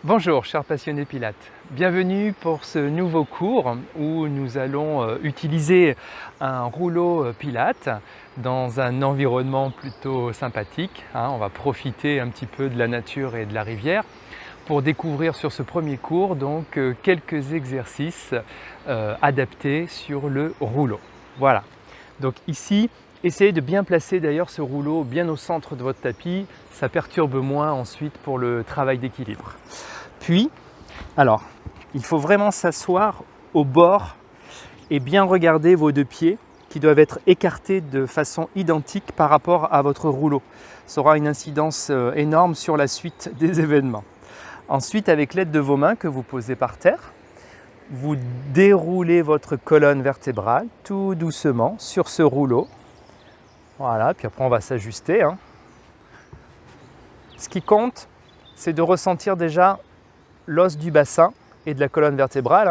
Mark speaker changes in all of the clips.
Speaker 1: Bonjour chers passionnés pilates, bienvenue pour ce nouveau cours où nous allons utiliser un rouleau pilates dans un environnement plutôt sympathique. On va profiter un petit peu de la nature et de la rivière pour découvrir sur ce premier cours donc quelques exercices adaptés sur le rouleau. Voilà, donc ici, essayez de bien placer d'ailleurs ce rouleau bien au centre de votre tapis, ça perturbe moins ensuite pour le travail d'équilibre. Puis, alors, il faut vraiment s'asseoir au bord et bien regarder vos deux pieds qui doivent être écartés de façon identique par rapport à votre rouleau. Ça aura une incidence énorme sur la suite des événements. Ensuite, avec l'aide de vos mains que vous posez par terre, vous déroulez votre colonne vertébrale tout doucement sur ce rouleau. Voilà, puis après on va s'ajuster. Ce qui compte, c'est de ressentir déjà l'os du bassin et de la colonne vertébrale,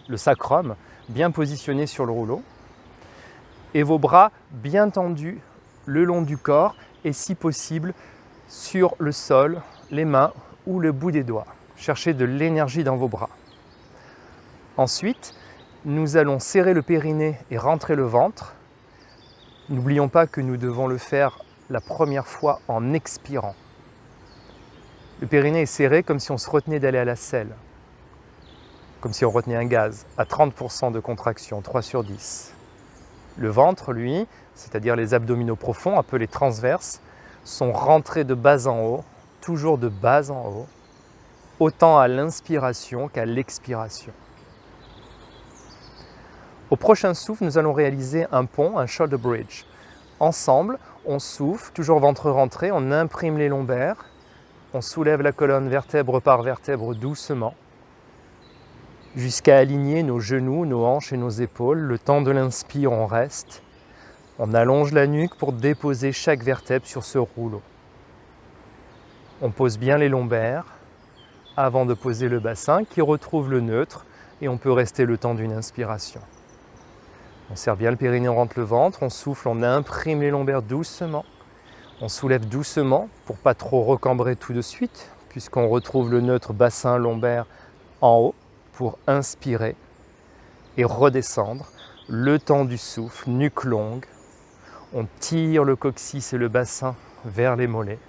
Speaker 1: le sacrum, bien positionné sur le rouleau. Et vos bras bien tendus le long du corps et si possible sur le sol, les mains ou le bout des doigts. Cherchez de l'énergie dans vos bras. Ensuite, nous allons serrer le périnée et rentrer le ventre. N'oublions pas que nous devons le faire la première fois en expirant. Le périnée est serré comme si on se retenait d'aller à la selle, comme si on retenait un gaz, à 30% de contraction, 3 sur 10. Le ventre, lui, c'est-à-dire les abdominaux profonds, appelés transverses, sont rentrés de bas en haut, toujours de bas en haut, autant à l'inspiration qu'à l'expiration. Au prochain souffle, nous allons réaliser un pont, un shoulder bridge. Ensemble, on souffle, toujours ventre rentré, on imprime les lombaires, on soulève la colonne vertèbre par vertèbre doucement, jusqu'à aligner nos genoux, nos hanches et nos épaules. Le temps de l'inspire, on reste. On allonge la nuque pour déposer chaque vertèbre sur ce rouleau. On pose bien les lombaires avant de poser le bassin qui retrouve le neutre et on peut rester le temps d'une inspiration. On serre bien le périnée, on rentre le ventre, on souffle, on imprime les lombaires doucement. On soulève doucement pour ne pas trop recambrer tout de suite, puisqu'on retrouve le neutre bassin lombaire en haut pour inspirer et redescendre. Le temps du souffle, nuque longue. On tire le coccyx et le bassin vers les mollets.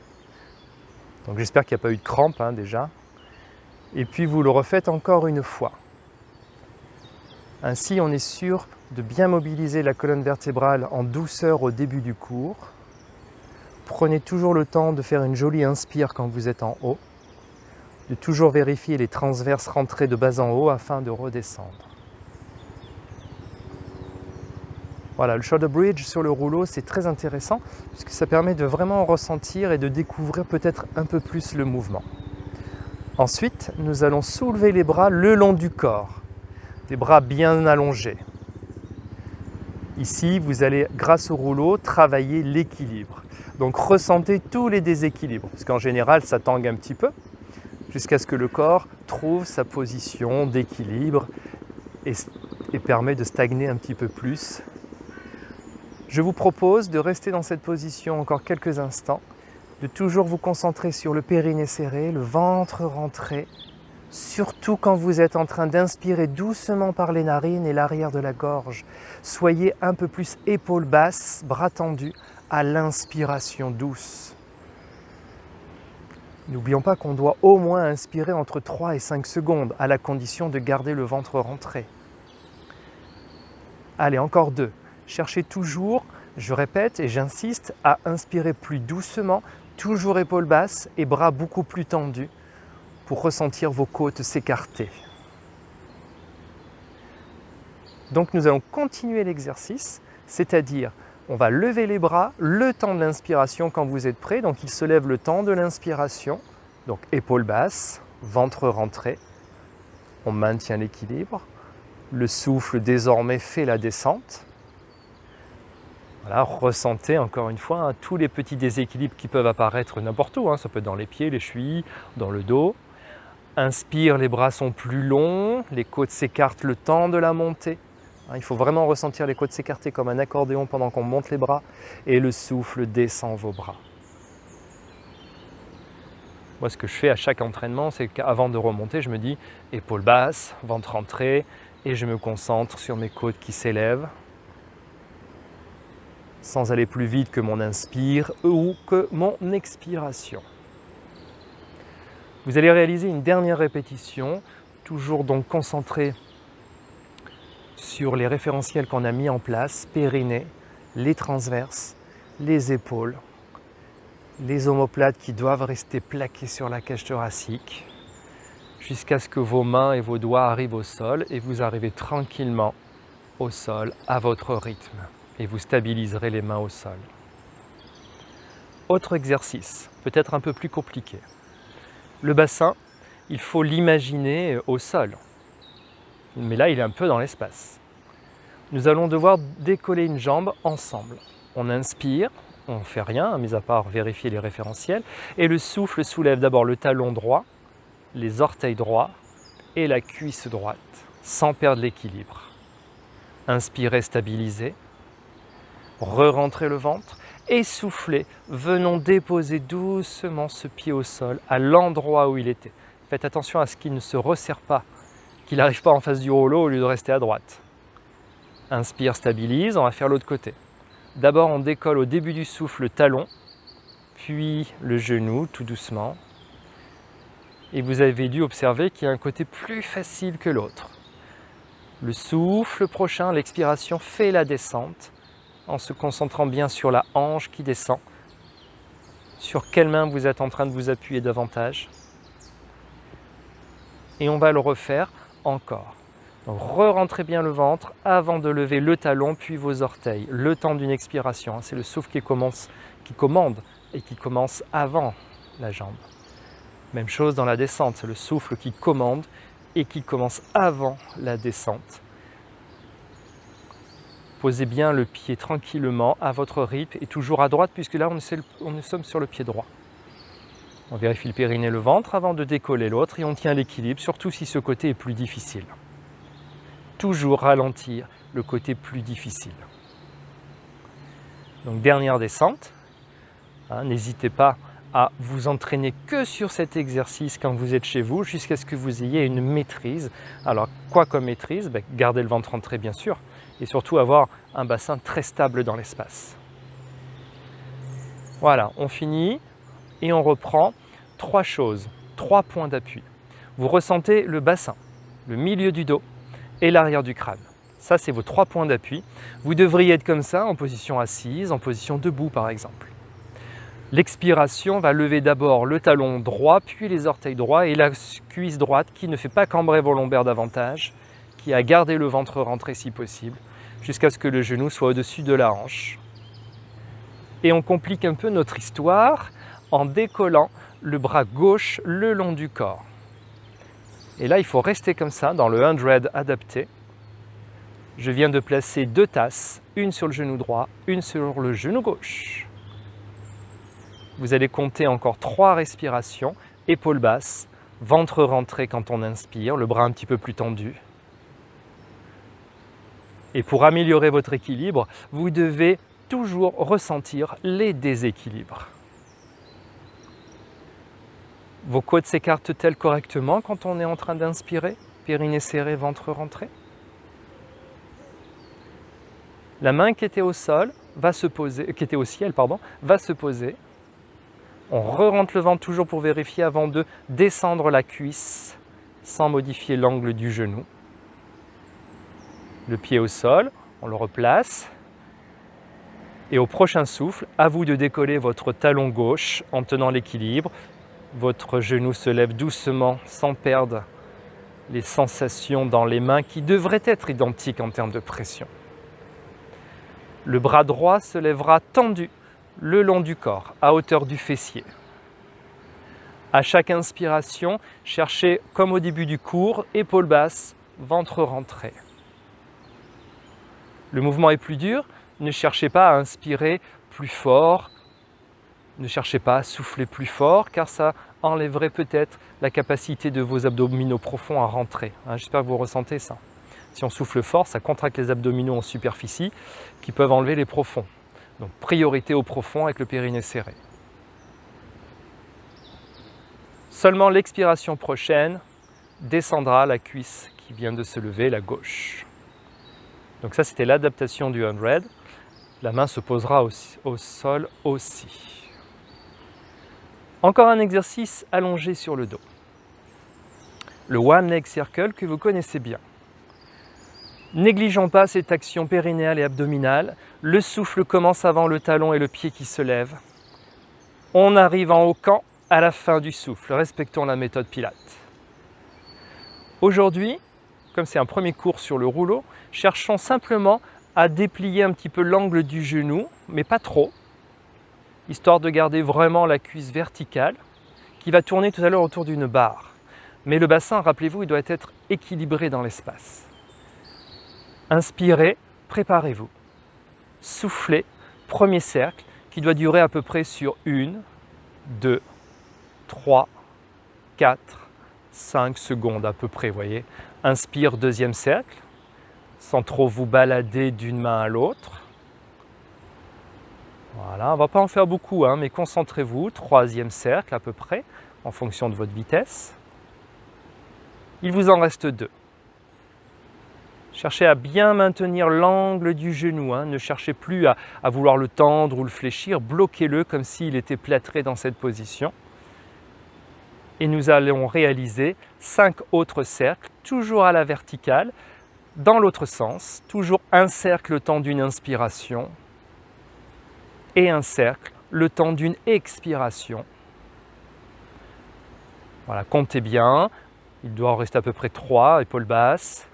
Speaker 1: Donc j'espère qu'il n'y a pas eu de crampe déjà. Et puis vous le refaites encore une fois. Ainsi, on est sûr de bien mobiliser la colonne vertébrale en douceur au début du cours. Prenez toujours le temps de faire une jolie inspire quand vous êtes en haut, de toujours vérifier les transverses rentrées de bas en haut afin de redescendre. Voilà, le shoulder bridge sur le rouleau, c'est très intéressant puisque ça permet de vraiment ressentir et de découvrir peut-être un peu plus le mouvement. Ensuite, nous allons soulever les bras le long du corps, des bras bien allongés. Ici, vous allez, grâce au rouleau, travailler l'équilibre. Donc ressentez tous les déséquilibres, parce qu'en général ça tangue un petit peu, jusqu'à ce que le corps trouve sa position d'équilibre et permet de stagner un petit peu plus. Je vous propose de rester dans cette position encore quelques instants, de toujours vous concentrer sur le périnée serré, le ventre rentré, surtout quand vous êtes en train d'inspirer doucement par les narines et l'arrière de la gorge. Soyez un peu plus épaules basses, bras tendus, à l'inspiration douce. N'oublions pas qu'on doit au moins inspirer entre 3 et 5 secondes, à la condition de garder le ventre rentré. Allez, encore 2. Cherchez toujours, je répète et j'insiste, à inspirer plus doucement, toujours épaules basses et bras beaucoup plus tendus pour ressentir vos côtes s'écarter. Donc nous allons continuer l'exercice, c'est-à-dire on va lever les bras le temps de l'inspiration quand vous êtes prêt. Donc il se lève le temps de l'inspiration. Donc épaules basses, ventre rentré. On maintient l'équilibre. Le souffle désormais fait la descente. Voilà, ressentez encore une fois tous les petits déséquilibres qui peuvent apparaître n'importe où. Ça peut être dans les pieds, les chevilles, dans le dos. Inspire, les bras sont plus longs. Les côtes s'écartent le temps de la montée. Il faut vraiment ressentir les côtes s'écarter comme un accordéon pendant qu'on monte les bras et le souffle descend vos bras. Moi, ce que je fais à chaque entraînement, c'est qu'avant de remonter, je me dis épaules basses, ventre rentré, et je me concentre sur mes côtes qui s'élèvent, sans aller plus vite que mon inspire ou que mon expiration. Vous allez réaliser une dernière répétition, toujours donc concentré sur les référentiels qu'on a mis en place, périnée, les transverses, les épaules, les omoplates qui doivent rester plaquées sur la cage thoracique, jusqu'à ce que vos mains et vos doigts arrivent au sol et vous arrivez tranquillement au sol à votre rythme et vous stabiliserez les mains au sol. Autre exercice, peut-être un peu plus compliqué. Le bassin, il faut l'imaginer au sol, mais là il est un peu dans l'espace. Nous allons devoir décoller une jambe ensemble. On inspire, on ne fait rien, mis à part vérifier les référentiels, et le souffle soulève d'abord le talon droit, les orteils droits et la cuisse droite, sans perdre l'équilibre. Inspirez, stabilisez, re-rentrez le ventre, et soufflez, venons déposer doucement ce pied au sol, à l'endroit où il était. Faites attention à ce qu'il ne se resserre pas, qu'il n'arrive pas en face du rouleau au lieu de rester à droite. Inspire, stabilise, on va faire l'autre côté. D'abord, on décolle au début du souffle le talon, puis le genou, tout doucement. Et vous avez dû observer qu'il y a un côté plus facile que l'autre. Le souffle prochain, l'expiration, fait la descente en se concentrant bien sur la hanche qui descend. Sur quelle main vous êtes en train de vous appuyer davantage. Et on va le refaire encore. Donc, re-rentrez bien le ventre avant de lever le talon puis vos orteils. Le temps d'une expiration, c'est le souffle qui commande et qui commence avant la jambe. Même chose dans la descente, c'est le souffle qui commande et qui commence avant la descente. Posez bien le pied tranquillement à votre rythme et toujours à droite puisque là nous sommes sur le pied droit. On vérifie le périnée et le ventre avant de décoller l'autre et on tient l'équilibre, surtout si ce côté est plus difficile. Toujours ralentir le côté plus difficile. Donc dernière descente, n'hésitez pas à vous entraîner que sur cet exercice quand vous êtes chez vous jusqu'à ce que vous ayez une maîtrise. Alors quoi comme maîtrise? Gardez le ventre rentré bien sûr et surtout avoir un bassin très stable dans l'espace. Voilà, on finit et on reprend 3 choses, 3 points d'appui. Vous ressentez le bassin, le milieu du dos et l'arrière du crâne. Ça, c'est vos 3 points d'appui. Vous devriez être comme ça, en position assise, en position debout par exemple. L'expiration va lever d'abord le talon droit, puis les orteils droits et la cuisse droite qui ne fait pas cambrer vos lombaires davantage, qui a gardé le ventre rentré si possible, jusqu'à ce que le genou soit au-dessus de la hanche. Et on complique un peu notre histoire en décollant le bras gauche le long du corps. Et là, il faut rester comme ça dans le 100 adapté. Je viens de placer 2 tasses, une sur le genou droit, une sur le genou gauche. Vous allez compter encore 3 respirations, épaules basses, ventre rentré quand on inspire, le bras un petit peu plus tendu. Et pour améliorer votre équilibre, vous devez toujours ressentir les déséquilibres. Vos côtes s'écartent-elles correctement quand on est en train d'inspirer? Périnée serré, ventre rentré. La main qui était au sol va se poser, qui était au ciel, va se poser. On re-rentre le ventre toujours pour vérifier avant de descendre la cuisse sans modifier l'angle du genou. Le pied au sol, on le replace. Et au prochain souffle, à vous de décoller votre talon gauche en tenant l'équilibre. Votre genou se lève doucement sans perdre les sensations dans les mains qui devraient être identiques en termes de pression. Le bras droit se lèvera tendu le long du corps, à hauteur du fessier. À chaque inspiration, cherchez, comme au début du cours, épaules basses, ventre rentré. Le mouvement est plus dur, ne cherchez pas à inspirer plus fort, ne cherchez pas à souffler plus fort, car ça enlèverait peut-être la capacité de vos abdominaux profonds à rentrer. J'espère que vous ressentez ça. Si on souffle fort, ça contracte les abdominaux en superficie qui peuvent enlever les profonds. Donc priorité au profond avec le périnée serré. Seulement l'expiration prochaine descendra la cuisse qui vient de se lever, la gauche. Donc ça, c'était l'adaptation du 100. La main se posera au sol aussi. Encore un exercice allongé sur le dos. Le One Leg Circle que vous connaissez bien. Négligeons pas cette action périnéale et abdominale. Le souffle commence avant le talon et le pied qui se lève. On arrive en haut camp à la fin du souffle. Respectons la méthode Pilates. Aujourd'hui, comme c'est un premier cours sur le rouleau, cherchons simplement à déplier un petit peu l'angle du genou, mais pas trop, histoire de garder vraiment la cuisse verticale, qui va tourner tout à l'heure autour d'une barre. Mais le bassin, rappelez-vous, il doit être équilibré dans l'espace. Inspirez, préparez-vous. Soufflez, premier cercle, qui doit durer à peu près sur 1, 2, 3, 4, 5 secondes à peu près, voyez. Inspire, deuxième cercle, sans trop vous balader d'une main à l'autre. Voilà, on ne va pas en faire beaucoup, mais concentrez-vous, troisième cercle à peu près, en fonction de votre vitesse. Il vous en reste 2. Cherchez à bien maintenir l'angle du genou, ne cherchez plus à vouloir le tendre ou le fléchir, bloquez-le comme s'il était plâtré dans cette position. Et nous allons réaliser 5 autres cercles, toujours à la verticale, dans l'autre sens, toujours un cercle le temps d'une inspiration et un cercle le temps d'une expiration. Voilà, comptez bien, il doit en rester à peu près 3, épaules basses.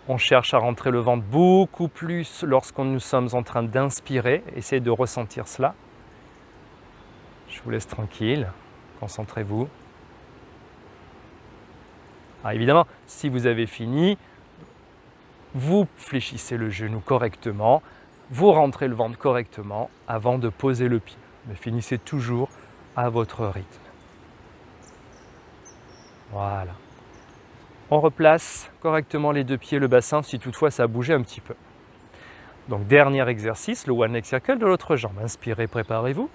Speaker 1: On cherche à rentrer le ventre beaucoup plus lorsque nous sommes en train d'inspirer. Essayez de ressentir cela. Je vous laisse tranquille, concentrez-vous. Alors évidemment, si vous avez fini, vous fléchissez le genou correctement, vous rentrez le ventre correctement avant de poser le pied. Mais finissez toujours à votre rythme. Voilà. On replace correctement les 2 pieds, le bassin, si toutefois ça a bougé un petit peu. Donc dernier exercice, le One Leg Circle de l'autre jambe. Inspirez, préparez-vous.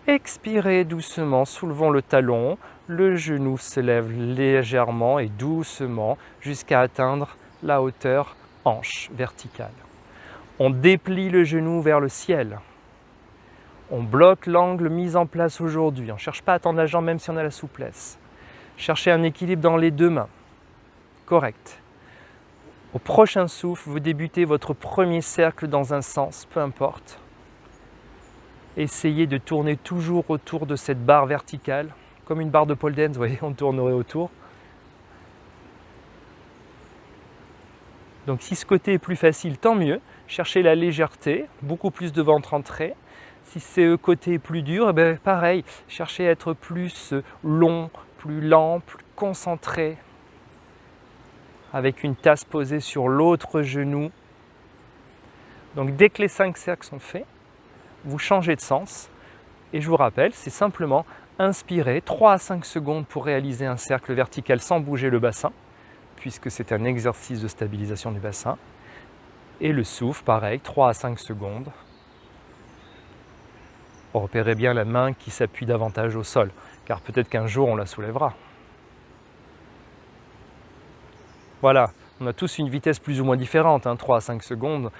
Speaker 1: Expirez doucement, soulevons le talon, le genou se lève légèrement et doucement jusqu'à atteindre la hauteur hanche verticale. On déplie le genou vers le ciel. On bloque l'angle mis en place aujourd'hui. On ne cherche pas à tendre la jambe même si on a la souplesse. Cherchez un équilibre dans les 2 mains. Correct. Au prochain souffle, vous débutez votre premier cercle dans un sens, peu importe. Essayez de tourner toujours autour de cette barre verticale, comme une barre de pole dance, vous voyez, on tournerait autour. Donc si ce côté est plus facile, tant mieux. Cherchez la légèreté, beaucoup plus de ventre entré. Si ce côté est plus dur, pareil, cherchez à être plus long, plus lent, plus concentré, avec une tasse posée sur l'autre genou. Donc dès que les 5 cercles sont faits, vous changez de sens. Et je vous rappelle, c'est simplement inspirer 3 à 5 secondes pour réaliser un cercle vertical sans bouger le bassin, puisque c'est un exercice de stabilisation du bassin. Et le souffle, pareil, 3 à 5 secondes. Repérez bien la main qui s'appuie davantage au sol, car peut-être qu'un jour on la soulèvera. Voilà, on a tous une vitesse plus ou moins différente, 3 à 5 secondes,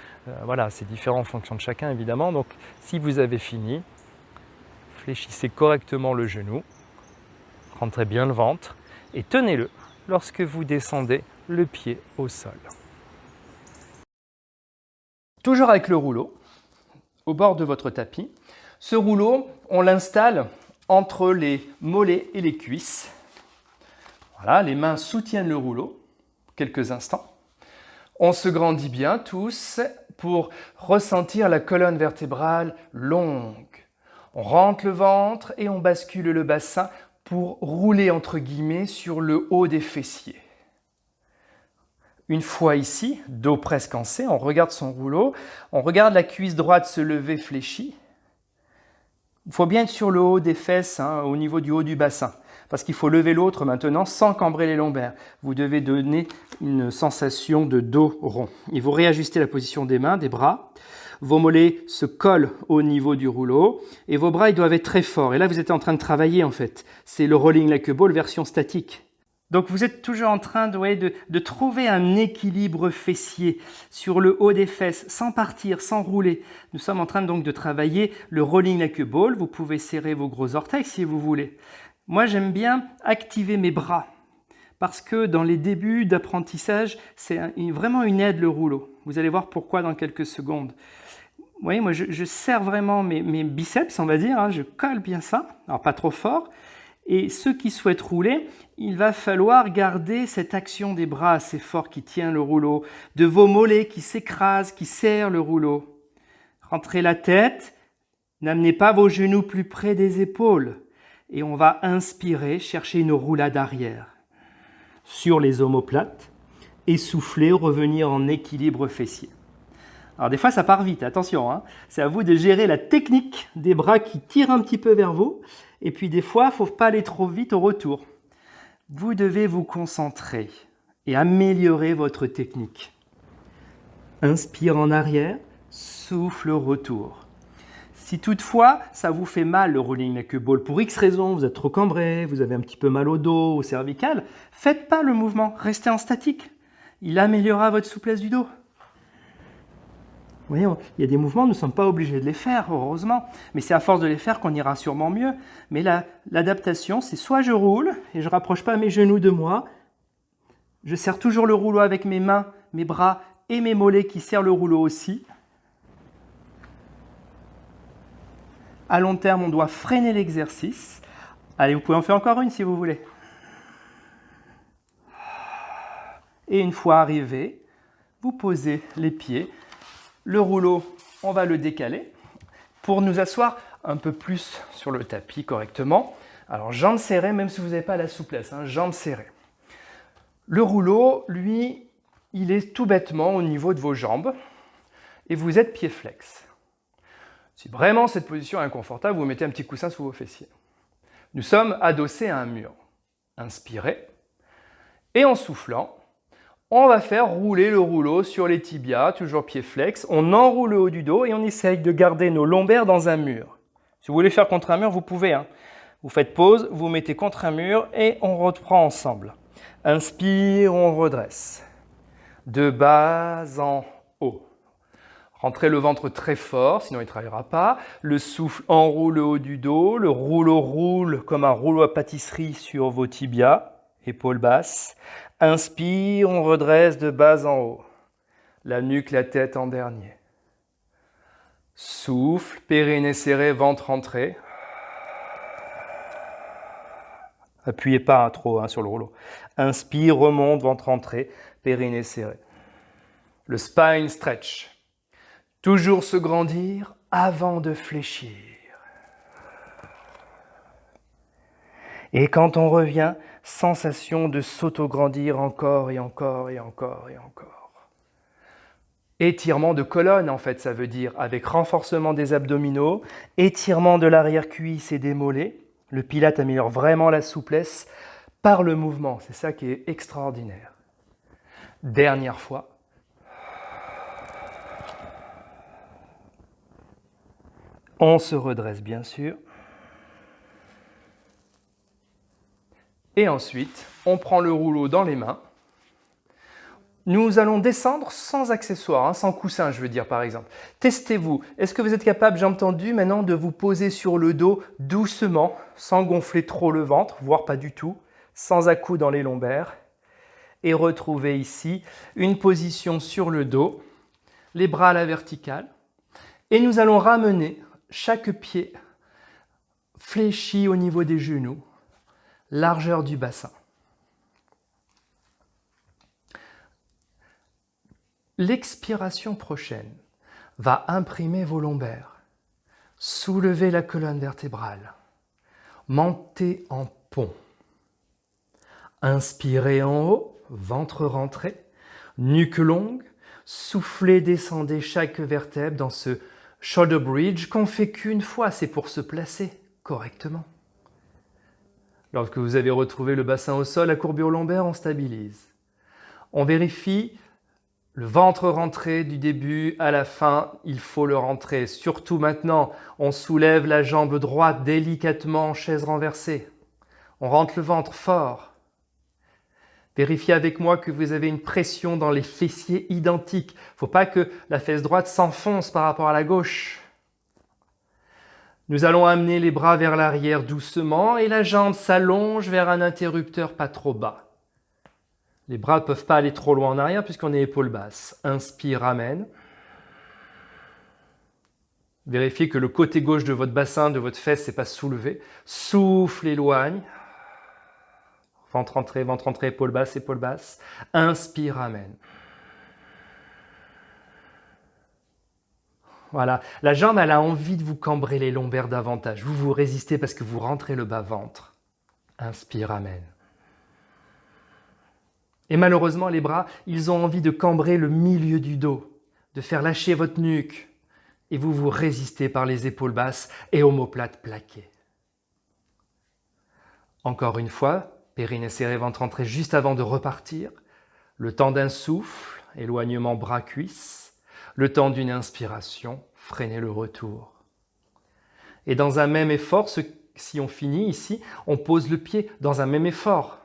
Speaker 1: voilà, c'est différent en fonction de chacun évidemment. Donc si vous avez fini, fléchissez correctement le genou, rentrez bien le ventre et tenez-le lorsque vous descendez le pied au sol. Toujours avec le rouleau, au bord de votre tapis. Ce rouleau, on l'installe entre les mollets et les cuisses. Voilà, les mains soutiennent le rouleau quelques instants. On se grandit bien tous pour ressentir la colonne vertébrale longue. On rentre le ventre et on bascule le bassin pour rouler entre guillemets sur le haut des fessiers. Une fois ici, dos presque en C, on regarde son rouleau, on regarde la cuisse droite se lever fléchie. Il faut bien être sur le haut des fesses, au niveau du haut du bassin. parce qu'il faut lever l'autre maintenant sans cambrer les lombaires. Vous devez donner une sensation de dos rond. Et vous réajustez la position des mains, des bras. Vos mollets se collent au niveau du rouleau et vos bras ils doivent être très forts. Et là, vous êtes en train de travailler en fait. C'est le rolling like a ball version statique. Donc vous êtes toujours en train de trouver un équilibre fessier sur le haut des fesses, sans partir, sans rouler. Nous sommes en train donc de travailler le rolling like a ball. Vous pouvez serrer vos gros orteils si vous voulez. Moi, j'aime bien activer mes bras parce que dans les débuts d'apprentissage, c'est vraiment une aide le rouleau. Vous allez voir pourquoi dans quelques secondes. Vous voyez, moi, je serre vraiment mes biceps, on va dire. Hein, je colle bien ça, alors pas trop fort. Et ceux qui souhaitent rouler, il va falloir garder cette action des bras assez fort qui tient le rouleau, de vos mollets qui s'écrasent, qui serrent le rouleau. Rentrez la tête, n'amenez pas vos genoux plus près des épaules. Et on va inspirer, chercher une roulade arrière. Sur les omoplates, et souffler, revenir en équilibre fessier. Alors des fois ça part vite, attention, hein. C'est à vous de gérer la technique des bras qui tirent un petit peu vers vous. Et puis des fois, il ne faut pas aller trop vite au retour. Vous devez vous concentrer et améliorer votre technique. Inspire en arrière, souffle au retour. Si toutefois, ça vous fait mal le rolling like a ball, pour X raisons, vous êtes trop cambré, vous avez un petit peu mal au dos, au cervical, faites pas le mouvement, restez en statique. Il améliorera votre souplesse du dos. Vous voyez, il y a des mouvements, nous ne sommes pas obligés de les faire, heureusement, mais c'est à force de les faire qu'on ira sûrement mieux. Mais l'adaptation, c'est soit je roule et je ne rapproche pas mes genoux de moi, je serre toujours le rouleau avec mes mains, mes bras et mes mollets qui serrent le rouleau aussi. À long terme, on doit freiner l'exercice. Allez, vous pouvez en faire encore une si vous voulez. Et une fois arrivé, vous posez les pieds. Le rouleau, on va le décaler pour nous asseoir un peu plus sur le tapis correctement. Alors, jambes serrées, même si vous n'avez pas la souplesse, hein, jambes serrées. Le rouleau, lui, il est tout bêtement au niveau de vos jambes et vous êtes pieds flex. Si vraiment cette position est inconfortable, vous mettez un petit coussin sous vos fessiers. Nous sommes adossés à un mur. Inspirez et en soufflant, on va faire rouler le rouleau sur les tibias, toujours pieds flex. On enroule le haut du dos et on essaye de garder nos lombaires dans un mur. Si vous voulez faire contre un mur, vous pouvez. Hein. Vous faites pause, vous mettez contre un mur et on reprend ensemble. Inspire, on redresse. De bas en haut. Rentrez le ventre très fort, sinon il ne travaillera pas. Le souffle enroule le haut du dos. Le rouleau roule comme un rouleau à pâtisserie sur vos tibias, épaules basses. Inspire, on redresse de bas en haut. La nuque, la tête en dernier. Souffle, périnée serré, ventre rentré. Appuyez pas trop sur le rouleau. Inspire, remonte, ventre rentré, périnée serré. Le spine stretch. Toujours se grandir avant de fléchir. Et quand on revient, sensation de s'auto-grandir encore et encore et encore et encore. Étirement de colonne, en fait, ça veut dire, avec renforcement des abdominaux, étirement de l'arrière-cuisse et des mollets. Le Pilate améliore vraiment la souplesse par le mouvement. C'est ça qui est extraordinaire. Dernière fois. On se redresse, bien sûr. Et ensuite, on prend le rouleau dans les mains. Nous allons descendre sans accessoires, sans coussin, je veux dire par exemple. Testez-vous. Est-ce que vous êtes capable, jambes tendues, maintenant de vous poser sur le dos doucement, sans gonfler trop le ventre, voire pas du tout, sans à-coups dans les lombaires. Et retrouver ici une position sur le dos, les bras à la verticale. Et nous allons ramener chaque pied fléchi au niveau des genoux. Largeur du bassin. L'expiration prochaine va imprimer vos lombaires, soulever la colonne vertébrale, monter en pont. Inspirez en haut, ventre rentré, nuque longue, soufflez, descendez chaque vertèbre dans ce shoulder bridge qu'on fait qu'une fois, c'est pour se placer correctement. Lorsque vous avez retrouvé le bassin au sol, la courbure lombaire, on stabilise. On vérifie le ventre rentré du début à la fin, il faut le rentrer. Surtout maintenant, on soulève la jambe droite délicatement en chaise renversée. On rentre le ventre fort. Vérifiez avec moi que vous avez une pression dans les fessiers identiques. Il ne faut pas que la fesse droite s'enfonce par rapport à la gauche. Nous allons amener les bras vers l'arrière doucement et la jambe s'allonge vers un interrupteur pas trop bas. Les bras ne peuvent pas aller trop loin en arrière puisqu'on est épaule basse. Inspire, ramène. Vérifiez que le côté gauche de votre bassin, de votre fesse, n'est pas soulevé. Souffle, éloigne. Ventre entré, épaule basse, épaule basse. Inspire, ramène. Voilà. La jambe, elle a envie de vous cambrer les lombaires davantage. Vous résistez parce que vous rentrez le bas-ventre. Inspire, ramène. Et malheureusement, les bras, ils ont envie de cambrer le milieu du dos, de faire lâcher votre nuque. Et vous résistez par les épaules basses et omoplate plaquée. Encore une fois, périnée serré, ventre entré juste avant de repartir. Le temps d'un souffle, éloignement bras-cuisses. Le temps d'une inspiration, freinez le retour. Et dans un même effort, si on finit ici, on pose le pied dans un même effort.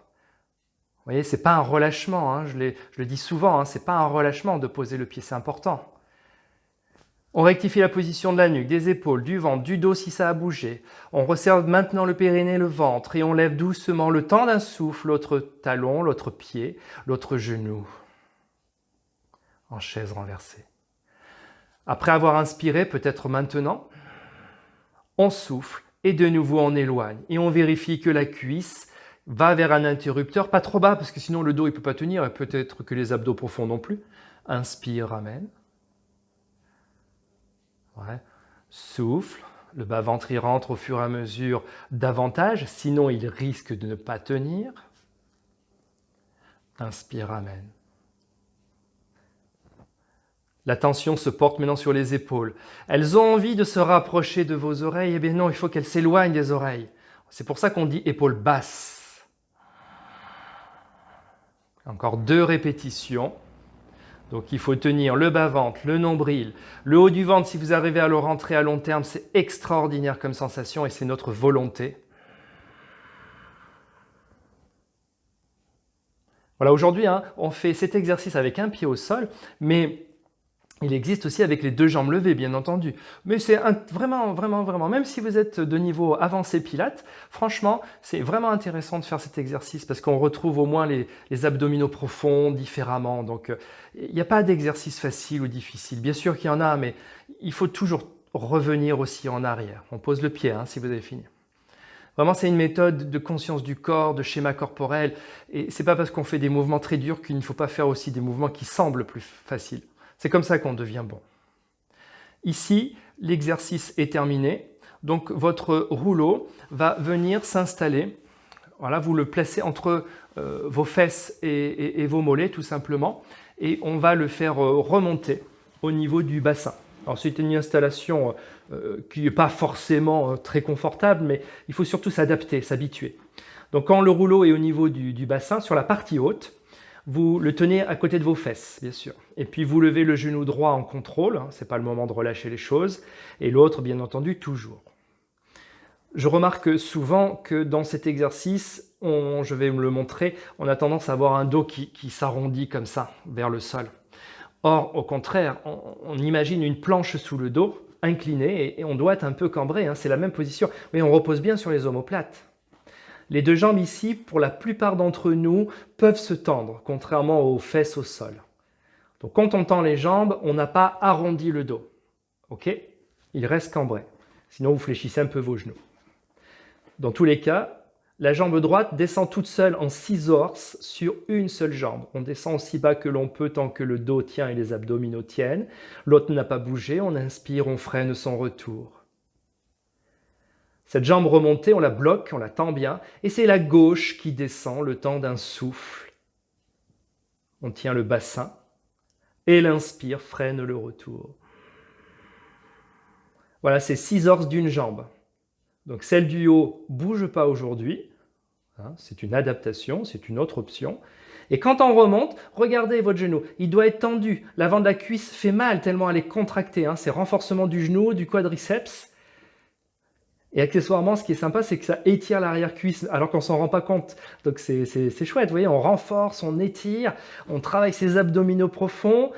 Speaker 1: Vous voyez, ce n'est pas un relâchement, hein, je le dis souvent, ce n'est pas un relâchement de poser le pied, c'est important. On rectifie la position de la nuque, des épaules, du ventre, du dos si ça a bougé. On resserre maintenant le périnée, le ventre et on lève doucement le temps d'un souffle, l'autre talon, l'autre pied, l'autre genou. En chaise renversée. Après avoir inspiré, peut-être maintenant, on souffle et de nouveau on éloigne. Et on vérifie que la cuisse va vers un interrupteur, pas trop bas parce que sinon le dos ne peut pas tenir et peut-être que les abdos profonds non plus. Inspire, ramène. Ouais. Souffle, le bas-ventre y rentre au fur et à mesure davantage, sinon il risque de ne pas tenir. Inspire, ramène. La tension se porte maintenant sur les épaules. Elles ont envie de se rapprocher de vos oreilles, eh bien non, il faut qu'elles s'éloignent des oreilles. C'est pour ça qu'on dit épaules basses. Encore 2 répétitions. Donc il faut tenir le bas-ventre, le nombril, le haut du ventre. Si vous arrivez à le rentrer à long terme, c'est extraordinaire comme sensation et c'est notre volonté. Voilà, aujourd'hui, on fait cet exercice avec un pied au sol, mais il existe aussi avec les 2 jambes levées, bien entendu. Mais c'est vraiment, même si vous êtes de niveau avancé Pilates, franchement, c'est vraiment intéressant de faire cet exercice parce qu'on retrouve au moins les abdominaux profonds différemment. Donc, il n'y a pas d'exercice facile ou difficile. Bien sûr qu'il y en a, mais il faut toujours revenir aussi en arrière. On pose le pied si vous avez fini. Vraiment, c'est une méthode de conscience du corps, de schéma corporel. Et ce n'est pas parce qu'on fait des mouvements très durs qu'il ne faut pas faire aussi des mouvements qui semblent plus faciles. C'est comme ça qu'on devient bon. Ici, l'exercice est terminé. Donc, votre rouleau va venir s'installer. Voilà, vous le placez entre vos fesses et vos mollets, tout simplement. Et on va le faire remonter au niveau du bassin. Alors, c'est une installation qui n'est pas forcément très confortable, mais il faut surtout s'adapter, s'habituer. Donc, quand le rouleau est au niveau du bassin, sur la partie haute, vous le tenez à côté de vos fesses, bien sûr. Et puis, vous levez le genou droit en contrôle. Ce n'est pas le moment de relâcher les choses. Et l'autre, bien entendu, toujours. Je remarque souvent que dans cet exercice, je vais me le montrer, on a tendance à avoir un dos qui s'arrondit comme ça, vers le sol. Or, au contraire, on imagine une planche sous le dos, inclinée, et on doit être un peu cambré. C'est la même position, mais on repose bien sur les omoplates. Les 2 jambes ici, pour la plupart d'entre nous, peuvent se tendre, contrairement aux fesses au sol. Donc quand on tend les jambes, on n'a pas arrondi le dos. Ok ? Il reste cambré. Sinon, vous fléchissez un peu vos genoux. Dans tous les cas, la jambe droite descend toute seule en scissors sur une seule jambe. On descend aussi bas que l'on peut tant que le dos tient et les abdominaux tiennent. L'autre n'a pas bougé, on inspire, on freine son retour. Cette jambe remontée, on la bloque, on la tend bien, et c'est la gauche qui descend le temps d'un souffle. On tient le bassin, et l'inspire freine le retour. Voilà, c'est 6 orses d'une jambe. Donc celle du haut ne bouge pas aujourd'hui.
Speaker 2: hein. C'est une adaptation, c'est une autre option. Et quand on remonte, regardez votre genou, il doit être tendu. L'avant de la cuisse fait mal tellement elle est contractée, hein. C'est renforcement du genou, du quadriceps. Et accessoirement, ce qui est sympa, c'est que ça étire l'arrière-cuisse, alors qu'on ne s'en rend pas compte. Donc c'est chouette, vous voyez, on renforce, on étire, on travaille ses abdominaux profonds,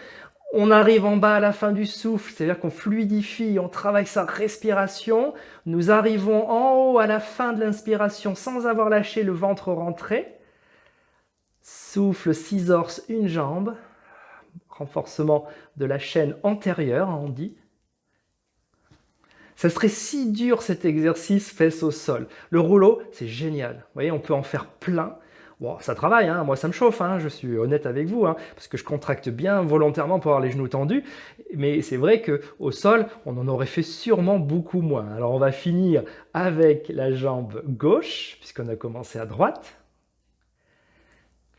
Speaker 2: on arrive en bas à la fin du souffle, c'est-à-dire qu'on fluidifie, on travaille sa respiration, nous arrivons en haut à la fin de l'inspiration sans avoir lâché le ventre rentré. Souffle, cisorse, une jambe, renforcement de la chaîne antérieure, on dit. Ça serait si dur cet exercice fesses au sol. Le rouleau, c'est génial. Vous voyez, on peut en faire plein. Bon, ça travaille, hein. Moi ça me chauffe, hein. Je suis honnête avec vous, hein, parce que je contracte bien volontairement pour avoir les genoux tendus. Mais c'est vrai qu'au sol, on en aurait fait sûrement beaucoup moins. Alors on va finir avec la jambe gauche, puisqu'on a commencé à droite.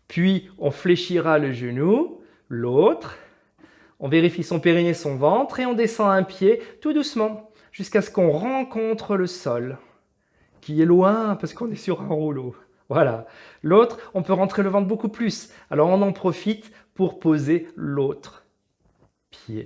Speaker 2: Puis on fléchira le genou, l'autre. On vérifie son périnée, son ventre, et on descend un pied tout doucement, jusqu'à ce qu'on rencontre le sol, qui est loin parce qu'on est sur un rouleau. Voilà. L'autre, on peut rentrer le ventre beaucoup plus. Alors on en profite pour poser l'autre pied.